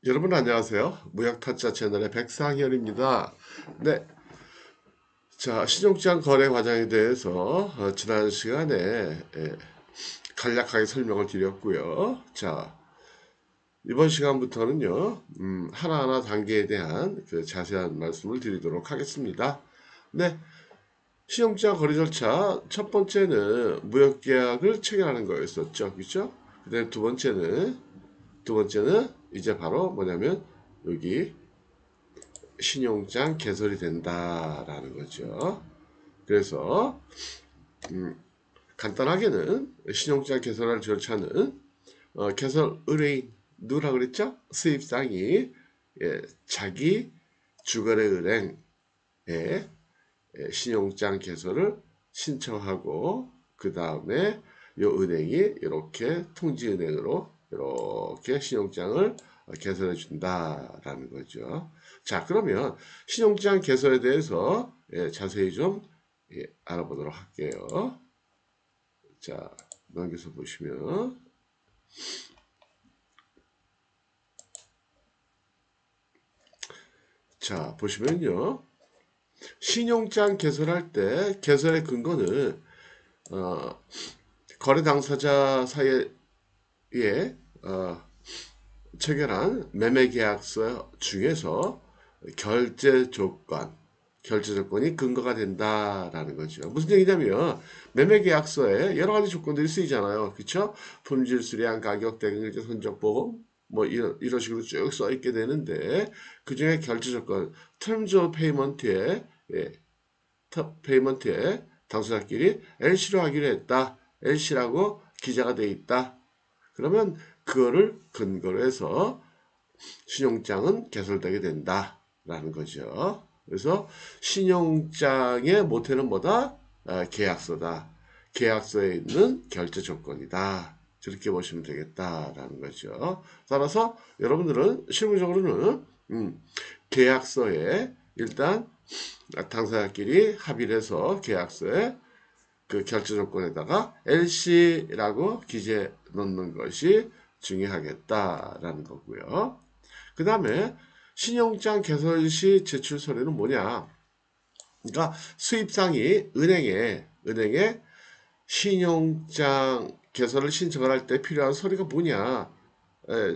여러분 안녕하세요. 무역타짜 채널의 백상현입니다. 네, 자 신용장 거래 과정에 대해서 지난 시간에 간략하게 설명을 드렸고요. 자 이번 시간부터는요 하나하나 단계에 대한 그 자세한 말씀을 드리도록 하겠습니다. 네, 신용장 거래 절차 첫 번째는 무역계약을 체결하는 거였었죠, 그렇죠? 그다음 두 번째는 이제 바로 뭐냐면 여기 신용장 개설이 된다라는 거죠. 그래서 간단하게는 신용장 개설할 절차는 개설 의뢰인 누구라 그랬죠? 수입상이 자기 주거래 은행에 신용장 개설을 신청하고 그 다음에 이 은행이 이렇게 통지은행으로 이렇게 신용장을 개설해 준다라는 거죠. 자, 그러면 신용장 개설에 대해서 자세히 좀 알아보도록 할게요. 자, 넘겨서 보시면 자, 보시면요. 신용장 개설할 때 개설의 근거는 어, 거래 당사자 사이에 어, 체결한 매매 계약서 중에서 결제 조건, 결제 조건이 근거가 된다라는 거죠. 무슨 얘기냐면 매매 계약서에 여러 가지 조건들이 쓰이잖아요. 그렇죠? 품질, 수량, 가격, 대금일제, 선적 보험 뭐 이런 식으로 쭉 써 있게 되는데 그 중에 결제 조건, terms of payment에 페이먼트에 당사자끼리 LC로 하기로 했다. LC라고 기재가 돼 있다. 그러면 그거를 근거로 해서 신용장은 개설되게 된다라는 거죠. 그래서 신용장의 모태는 뭐다? 계약서다. 계약서에 있는 결제 조건이다. 저렇게 보시면 되겠다라는 거죠. 따라서 여러분들은 실무적으로는 계약서에 일단 당사자끼리 합의를 해서 계약서에 그 결제 조건에다가 LC라고 기재 넣는 것이 중요하겠다라는 거고요. 그 다음에 신용장 개설 시 제출 서류는 뭐냐? 그러니까 수입상이 은행에 신용장 개설을 신청을 할 때 필요한 서류가 뭐냐?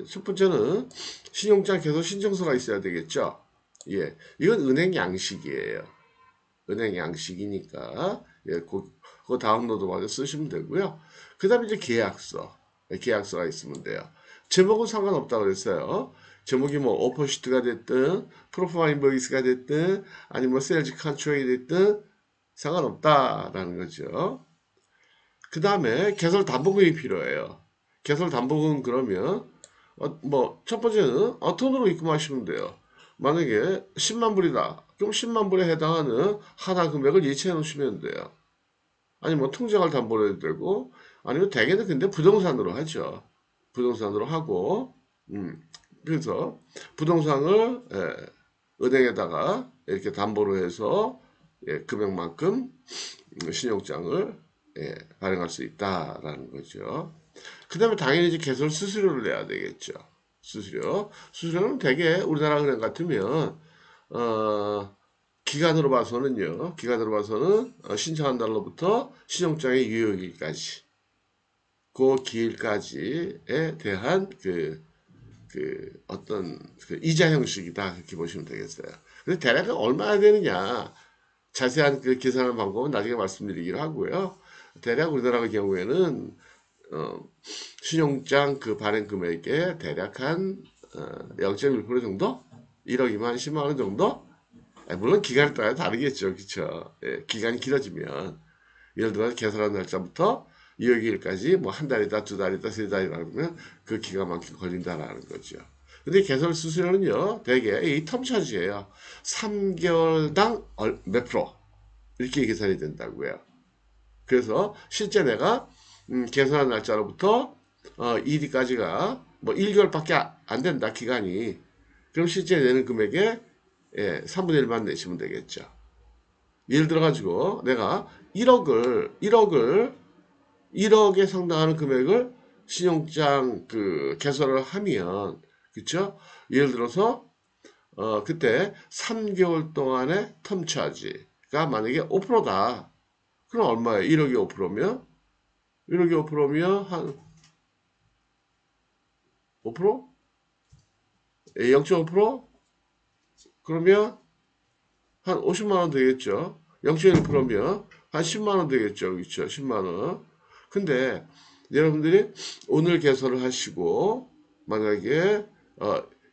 첫 번째는 신용장 개설 신청서가 있어야 되겠죠. 예, 이건 은행 양식이에요. 은행 양식이니까 그 다운로드 받아 쓰시면 되고요. 그 다음에 이제 계약서가 있으면 돼요. 제목은 상관없다고 그랬어요. 제목이 뭐 오퍼시트가 됐든 프로포마 인보이스가 됐든 아니면 뭐 세일즈 컨트랙이 됐든 상관없다라는 거죠. 그 다음에 개설 담보금이 필요해요. 개설 담보금 그러면 뭐 첫 번째는 돈으로 입금하시면 돼요. 만약에 10만 불이다. 그럼 10만 불에 해당하는 하나 금액을 예치해 놓으시면 돼요. 아니 뭐 통장을 담보로 해도 되고 아니면 대개는 근데 부동산으로 하죠. 부동산으로 하고 그래서 부동산을 은행에다가 이렇게 담보로 해서 금액만큼 신용장을 발행할 수 있다라는 거죠. 그 다음에 당연히 이제 개설 수수료를 내야 되겠죠. 수수료는 대개 우리나라 은행 같으면 어, 기간으로 봐서는 신청한 날로부터 신용장의 유효기일까지 그 기일까지에 대한 어떤 이자 형식이다 그렇게 보시면 되겠어요. 근데 대략 얼마나 되느냐 자세한 그 계산하는 방법은 나중에 말씀드리기로 하고요. 대략 우리나라 경우에는 신용장 그 발행 금액의 대략 한 0.1% 정도? 1억 2만 10만 원 정도? 물론 기간에 따라 다르겠죠. 그쵸? 기간이 길어지면 예를 들어 개설한 날짜부터 2월 2일까지 뭐 한 달이다, 두 달이다, 세 달이다 그러면 그 기간만큼 걸린다라는 거죠. 근데 개설 수수료는요, 대개 이 텀 차지예요. 3개월당 몇 프로 이렇게 계산이 된다고요. 그래서 실제 내가 개설한 날짜로부터 1위까지가 뭐 1개월밖에 안 된다 기간이. 그럼 실제 내는 금액의 3분의 1만 내시면 되겠죠. 예를 들어 가지고 내가 1억에 상당하는 금액을 신용장 그 개설을 하면 그쵸? 예를 들어서 그때 3개월 동안의 텀 차지가 만약에 5%다. 그럼 얼마예요? 1억이 5%면? 1억이 5%면 한 5%? 0.5%? 그러면 한 50만 원 되겠죠. 0.1%면 한 10만 원 되겠죠. 그렇죠? 10만 원. 근데 여러분들이 오늘 개설을 하시고 만약에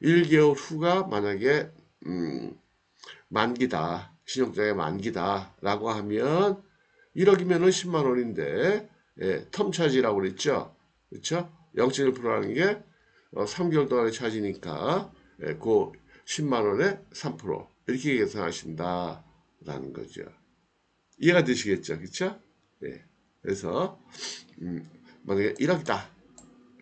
1개월 후가 만약에 만기다. 신용장의 만기다라고 하면 1억이면은 10만 원인데 텀 차지라고 그랬죠. 그렇죠? 0.1%라는 게 3개월 동안의 차지니까 그 10만 원에 3% 이렇게 계산하신다라는 거죠. 이해가 되시겠죠? 그렇죠? 예. 그래서 만약에 1억이다.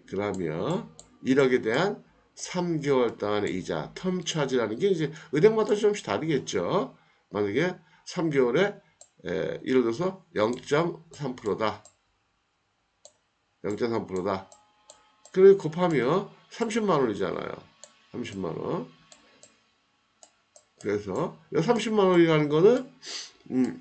그러면 1억에 대한 3개월 동안의 이자, 텀 차지라는 게 이제 은행마다 조금씩 다르겠죠. 만약에 3개월에 예를 들어서 0.3%다. 0.3%다. 그래 곱하면 30만 원이잖아요. 30만 원. 그래서 30만 원이라는 거는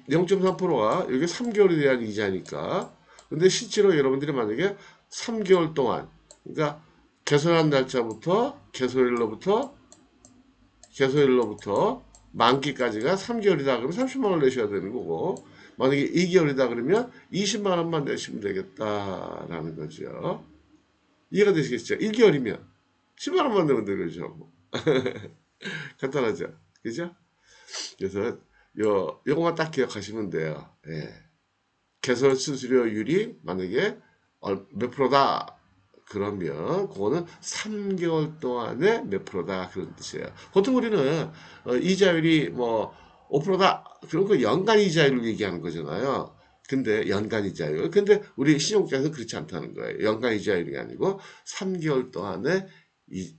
0.3%가 이게 3개월에 대한 이자니까. 근데 실제로 여러분들이 만약에 3개월 동안 그러니까 개설한 날짜부터 개설일로부터 만기까지가 3개월이다 그러면 30만 원 내셔야 되는 거고 만약에 2개월이다 그러면 20만 원만 내시면 되겠다라는 거죠. 이해가 되시겠죠? 1개월이면 10만 원만 내면 되죠. 간단하죠. 그죠? 그래서 요거만 딱 기억하시면 돼요. 예. 개설 수수료율이 만약에 몇 프로다 그러면 그거는 3개월 동안에 몇 프로다 그런 뜻이에요. 보통 우리는 이자율이 뭐 5%다 그런 거 연간 이자율을 얘기하는 거잖아요. 근데 연간 이자율. 근데 우리 신용자에서 그렇지 않다는 거예요. 연간 이자율이 아니고 3개월 동안의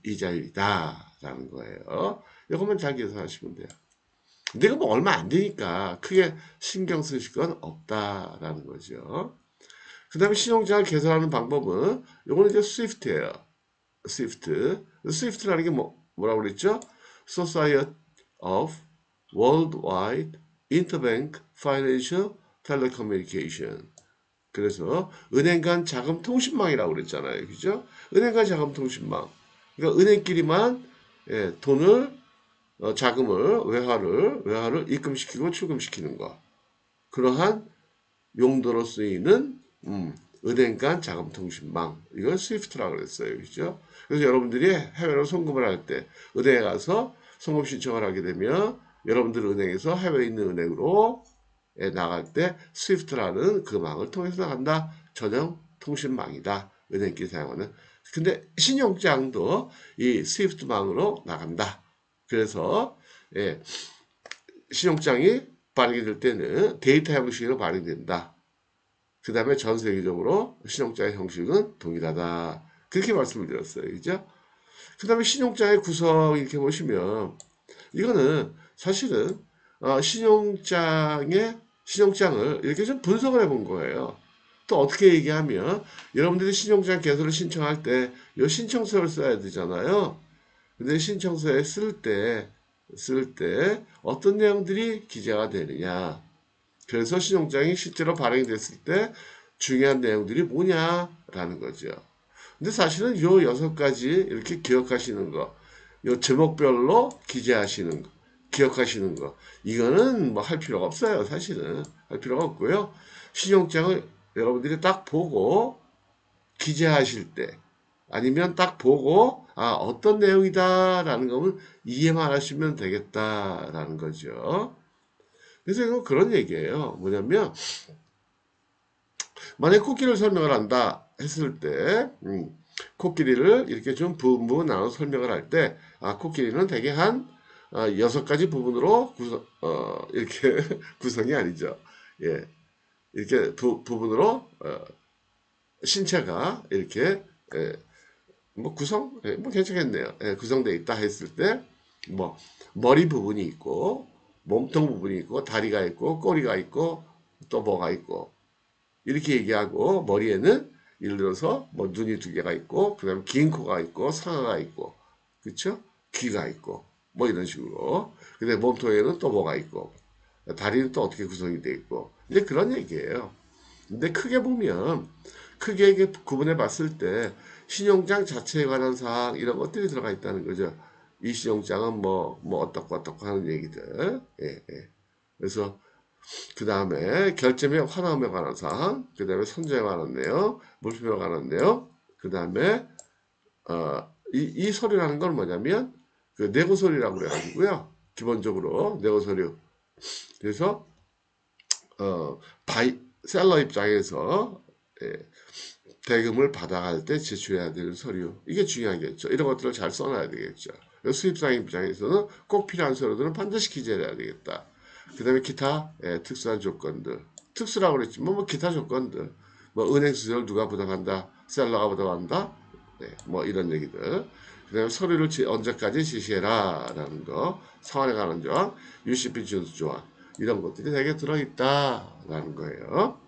이자율이다라는 거예요. 이것만 잘 계산하시면 돼요. 근데 이거 뭐 얼마 안 되니까 크게 신경 쓰실 건 없다라는 거죠. 그 다음에 신용장을 개설하는 방법은 요거는 이제 스위프트예요. 스위프트. 스위프트라는 게 뭐라고 그랬죠? Society of Worldwide Interbank Financial Telecommunication. 그래서 은행 간 자금 통신망이라고 그랬잖아요. 그죠? 은행 간 자금 통신망. 그러니까 은행끼리만 돈을 자금을 외화를 입금시키고 출금시키는 거. 그러한 용도로 쓰이는 은행 간 자금 통신망. 이걸 스위프트라고 그랬어요. 그죠? 그래서 여러분들이 해외로 송금을 할 때 은행에 가서 송금 신청을 하게 되면 여러분들 은행에서 해외에 있는 은행으로 나갈 때 스위프트라는 그 망을 통해서 나간다. 전용 통신망이다. 은행끼리 사용하는. 근데 신용장도 이 스위프트망으로 나간다. 그래서 신용장이 발행될 때는 데이터 형식으로 발행된다. 그 다음에 전 세계적으로 신용장의 형식은 동일하다. 그렇게 말씀을 드렸어요. 그죠? 그 다음에 신용장의 구성 이렇게 보시면 이거는 사실은 신용장을 이렇게 좀 분석을 해본 거예요. 또 어떻게 얘기하면 여러분들이 신용장 개설을 신청할 때 이 신청서를 써야 되잖아요. 근데 신청서에 쓸 때 어떤 내용들이 기재가 되느냐. 그래서 신용장이 실제로 발행이 됐을 때 중요한 내용들이 뭐냐라는 거죠. 근데 사실은 요 6가지 이렇게 기억하시는 거, 요 제목별로 기재하시는 거, 기억하시는 거, 이거는 뭐 할 필요가 없어요. 사실은 할 필요가 없고요. 신용장을 여러분들이 딱 보고 기재하실 때 아니면 딱 보고 어떤 내용이다라는 거는 이해만 하시면 되겠다라는 거죠. 그래서 이건 그런 얘기예요. 뭐냐면 만약 코끼리를 설명을 한다 했을 때 코끼리를 이렇게 좀 부분 나눠 설명을 할 때 코끼리는 대개 한 6가지 부분으로 이렇게 구성이 아니죠. 예. 이렇게 부분으로 신체가 이렇게 뭐 뭐 괜찮겠네요. 구성되어 있다 했을 때 뭐 머리 부분이 있고 몸통 부분이 있고 다리가 있고 꼬리가 있고 또 뭐가 있고 이렇게 얘기하고 머리에는 예를 들어서 뭐 눈이 2개가 있고 그다음에 긴 코가 있고 상아가 있고 그쵸? 귀가 있고 뭐 이런 식으로. 근데 몸통에는 또 뭐가 있고 다리는 또 어떻게 구성이 돼 있고 이제 그런 얘기예요. 근데 크게 이게 구분해 봤을 때 신용장 자체에 관한 사항 이런 것들이 들어가 있다는 거죠. 이 신용장은 뭐 어떻고 하는 얘기들. 예, 예. 그래서 그 다음에 결제 및 환원에 관한 사항, 그 다음에 선정에 관한 내용, 물품에 관한 내용, 그 다음에 이 서류라는 건 뭐냐면 그 내고 서류라고 그래가지고요. 기본적으로 내고 서류. 그래서 셀러 입장에서 예, 대금을 받아갈 때 제출해야 되는 서류. 이게 중요하겠죠. 이런 것들을 잘 써놔야 되겠죠. 수입상 입장에서는 꼭 필요한 서류들은 반드시 기재해야 되겠다. 그 다음에 기타 특수한 조건들. 특수라고 그랬지만 뭐 기타 조건들. 뭐 은행 수수료를 누가 부담한다. 셀러가 부담한다. 네, 뭐 이런 얘기들. 그 다음에 서류를 언제까지 지시해라 라는 거. 상환에 관한 조항. UCP 준수 조항. 이런 것들이 되게 들어있다라는 거예요.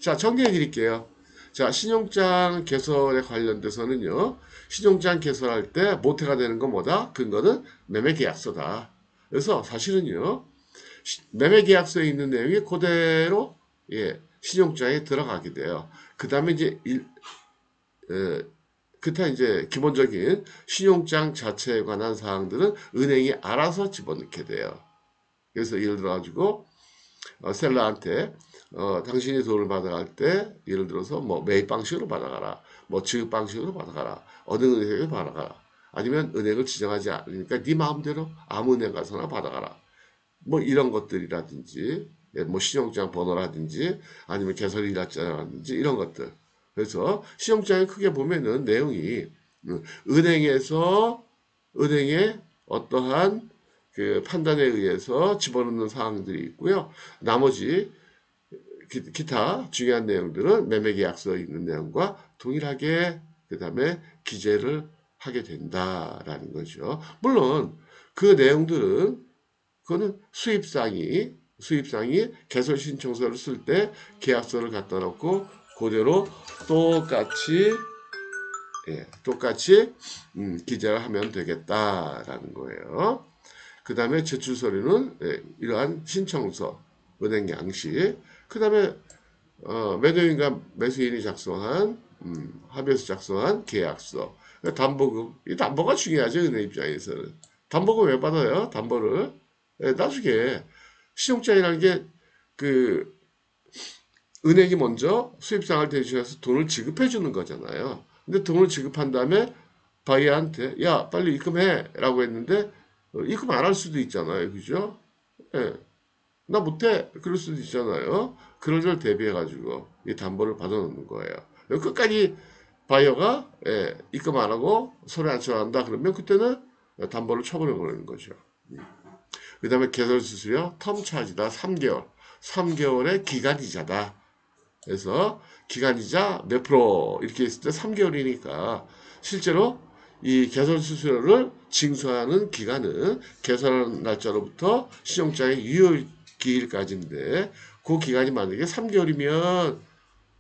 자, 정리해 드릴게요. 자, 신용장 개설에 관련돼서는요, 신용장 개설할 때 모태가 되는 건 뭐다? 근거는 매매계약서다. 그래서 사실은요, 매매계약서에 있는 내용이 그대로, 신용장에 들어가게 돼요. 그 다음에 그때 이제 기본적인 신용장 자체에 관한 사항들은 은행이 알아서 집어넣게 돼요. 그래서 예를 들어가지고, 셀러한테 당신이 돈을 받아갈 때 예를 들어서 뭐 매입 방식으로 받아가라, 뭐 지급 방식으로 받아가라, 어느 은행에 받아가라, 아니면 은행을 지정하지 않으니까 네 마음대로 아무 은행 가서나 받아가라, 뭐 이런 것들이라든지, 뭐 신용장 번호라든지 아니면 개설 일자라든지 이런 것들. 그래서 신용장에 크게 보면은 내용이 은행에서 은행의 어떠한 그 판단에 의해서 집어넣는 사항들이 있고요. 나머지 기타 중요한 내용들은 매매계약서에 있는 내용과 동일하게 그 다음에 기재를 하게 된다라는 거죠. 물론 그 내용들은 그거는 수입상이 개설 신청서를 쓸 때 계약서를 갖다 놓고 그대로 똑같이 기재를 하면 되겠다라는 거예요. 그 다음에 제출 서류는 이러한 신청서, 은행 양식, 그 다음에 매도인과 매수인이 작성한 합의서 작성한 계약서, 담보금. 이 담보가 중요하죠, 은행 입장에서는. 담보금 왜 받아요? 담보를 나중에 신용장이라는 게 그 은행이 먼저 수입상을 대신해서 돈을 지급해 주는 거잖아요. 근데 돈을 지급한 다음에 바이한테 야 빨리 입금해라고 했는데 입금 안 할 수도 있잖아요, 그죠? 예, 나 못해 그럴 수도 있잖아요. 그런 걸 대비해 가지고 이 담보를 받아놓는 거예요. 끝까지 바이어가 입금 안 하고 서류 안 처리한다 그러면 그때는 담보를 처분해 버리는 거죠. 그 다음에 개설 수수료 텀 차지다 3개월. 3개월의 기간 이자다. 그래서 기간 이자 몇 프로 이렇게 했을 때 3개월이니까 실제로 이 개설 수수료를 징수하는 기간은 개설한 날짜로부터 신용장의 유효 기일까지인데 그 기간이 만약에 3개월이면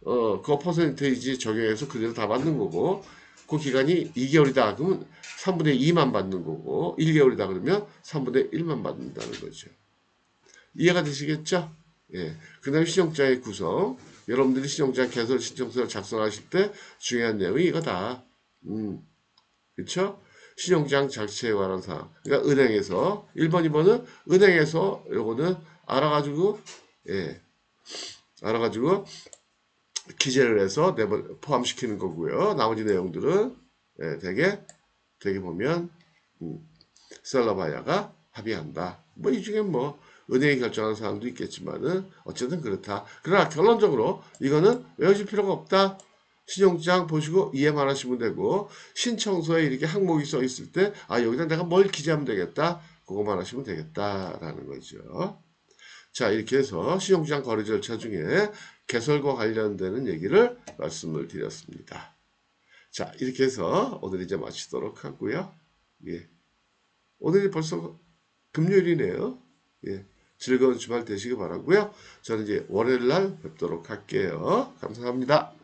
그 퍼센테이지 적용해서 그대로 다 받는 거고 그 기간이 2개월이다 그러면 3분의 2만 받는 거고 1개월이다 그러면 3분의 1만 받는다는 거죠. 이해가 되시겠죠? 예. 그 다음에 신용장의 구성. 여러분들이 신용장 개설 신청서를 작성하실 때 중요한 내용이 이거다. 그쵸? 신용장 자체에 관한 사항. 그러니까 은행에서 1번, 2번은 은행에서 요거는 알아가지고 알아가지고 기재를 해서 포함시키는 거고요. 나머지 내용들은 되게 보면 셀러 바이어가 합의한다. 뭐 이 중에 뭐 은행이 결정하는 사항도 있겠지만은 어쨌든 그렇다. 그러나 결론적으로 이거는 외우실 필요가 없다. 신용장 보시고 이해만 하시면 되고 신청서에 이렇게 항목이 써 있을 때 여기다 내가 뭘 기재하면 되겠다. 그것만 하시면 되겠다라는 거죠. 자, 이렇게 해서 신용장 거래 절차 중에 개설과 관련되는 얘기를 말씀을 드렸습니다. 자, 이렇게 해서 오늘 이제 마치도록 하고요. 예. 오늘이 벌써 금요일이네요. 예. 즐거운 주말 되시기 바라고요. 저는 이제 월요일 날 뵙도록 할게요. 감사합니다.